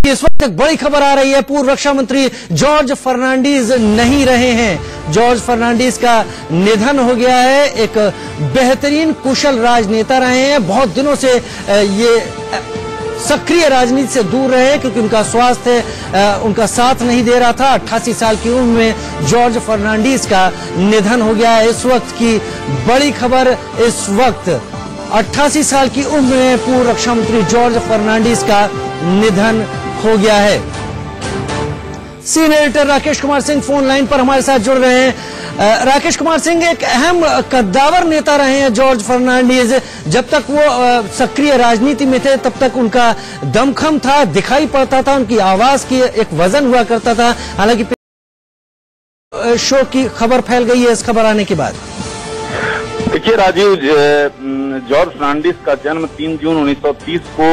इस वक्त एक बड़ी खबर आ रही है। पूर्व रक्षा मंत्री जॉर्ज फर्नांडीज नहीं रहे हैं। जॉर्ज फर्नांडीज का निधन हो गया है। एक बेहतरीन कुशल राजनेता रहे हैं। बहुत दिनों से ये सक्रिय राजनीति से दूर रहे क्योंकि उनका स्वास्थ्य उनका साथ नहीं दे रहा था। 88 साल की उम्र में जॉर्ज फर्नांडीज का निधन हो गया है। इस वक्त की बड़ी खबर, इस वक्त 88 साल की उम्र में पूर्व रक्षा मंत्री जॉर्ज फर्नांडीज का निधन हो गया है। Senior editor Rakesh Kumar Singh phone line पर हमारे साथ जुड़ रहे हैं। राकेश कुमार सिंह, एक अहम कद्दावर नेता रहे हैं जॉर्ज फर्नांडीज। जब तक वो सक्रिय राजनीति में थे तब तक उनका दमखम था, दिखाई पड़ता था, उनकी आवाज की एक वजन हुआ करता था। हालांकि शो की खबर फैल गई है इस खबर आने के बाद। देखिए राजीव, जॉर्ज फर्नांडीज का जन्म 3 जून 1930 को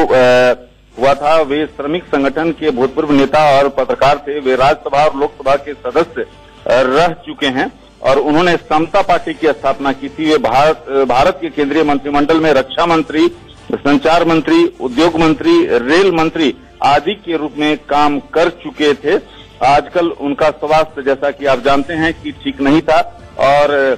हुआ था। वे श्रमिक संगठन के भूतपूर्व नेता और पत्रकार थे। वे राज्यसभा और लोकसभा के सदस्य रह चुके हैं और उन्होंने समता पार्टी की स्थापना की थी। वे भारत के केंद्रीय मंत्रिमंडल में रक्षा मंत्री, संचार मंत्री, उद्योग मंत्री, रेल मंत्री आदि के रूप में काम कर चुके थे। आजकल उनका स्वास्थ्य, जैसा कि आप जानते हैं, कि ठीक नहीं था और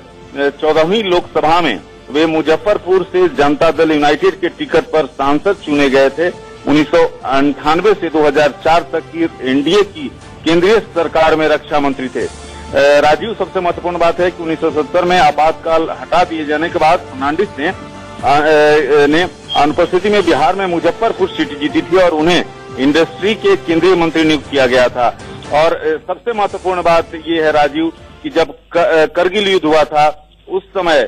14वीं लोकसभा में वे मुजफ्फरपुर से जनता दल यूनाइटेड के टिकट पर सांसद चुने गए थे। 1998 से 2004 तक की एनडीए की केंद्रीय सरकार में रक्षा मंत्री थे। राजीव, सबसे महत्वपूर्ण बात है कि 1970 में आपातकाल हटा दिए जाने के बाद फर्नांडीज ने अनुपस्थिति में बिहार में मुजफ्फरपुर सीट जीती थी और उन्हें इंडस्ट्री के केंद्रीय मंत्री नियुक्त किया गया था। और सबसे महत्वपूर्ण बात ये है राजीव कि जब करगिल युद्ध हुआ था उस समय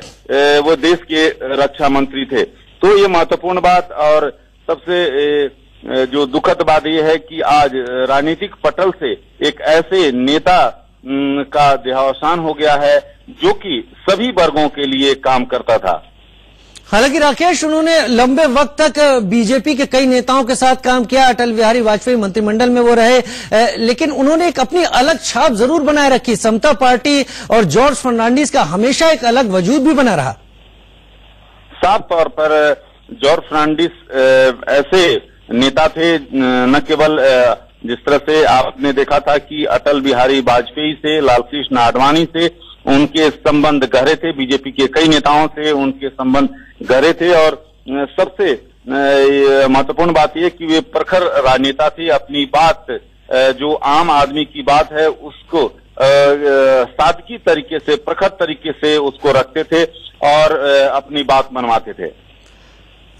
वो देश के रक्षा मंत्री थे। तो ये महत्वपूर्ण बात और सबसे जो दुखद बात यह है कि आज राजनीतिक पटल से एक ऐसे नेता का देहावसान हो गया है जो कि सभी वर्गों के लिए काम करता था। हालांकि राकेश, उन्होंने लंबे वक्त तक बीजेपी के कई नेताओं के साथ काम किया। अटल बिहारी वाजपेयी मंत्रिमंडल में वो रहे, लेकिन उन्होंने एक अपनी अलग छाप जरूर बनाए रखी। समता पार्टी और जॉर्ज फर्नांडीज का हमेशा एक अलग वजूद भी बना रहा। साफ तौर पर जॉर्ज फर्नांडीज ऐसे नेता थे, न केवल जिस तरह से आपने देखा था कि अटल बिहारी वाजपेयी से, लालकृष्ण आडवाणी से उनके संबंध गहरे थे, बीजेपी के कई नेताओं से उनके संबंध गहरे थे और सबसे महत्वपूर्ण बात यह कि वे प्रखर राजनेता थे। अपनी बात, जो आम आदमी की बात है, उसको सादगी तरीके से, प्रखर तरीके से उसको रखते थे और अपनी बात मनवाते थे।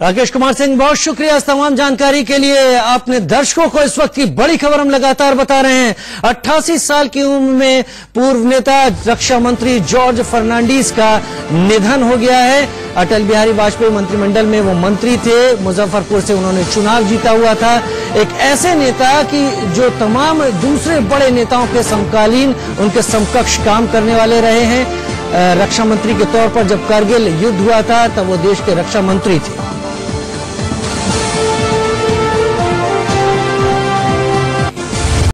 राकेश कुमार सिंह, बहुत शुक्रिया इस तमाम जानकारी के लिए। आपने दर्शकों को इस वक्त की बड़ी खबर हम लगातार बता रहे हैं। 88 साल की उम्र में पूर्व नेता रक्षा मंत्री जॉर्ज फर्नांडीज का निधन हो गया है। अटल बिहारी वाजपेयी मंत्रिमंडल में वो मंत्री थे। मुजफ्फरपुर से उन्होंने चुनाव जीता हुआ था। एक ऐसे नेता कि जो तमाम दूसरे बड़े नेताओं के समकालीन, उनके समकक्ष काम करने वाले रहे हैं। रक्षा मंत्री के तौर पर जब कारगिल युद्ध हुआ था तब वो देश के रक्षा मंत्री थे।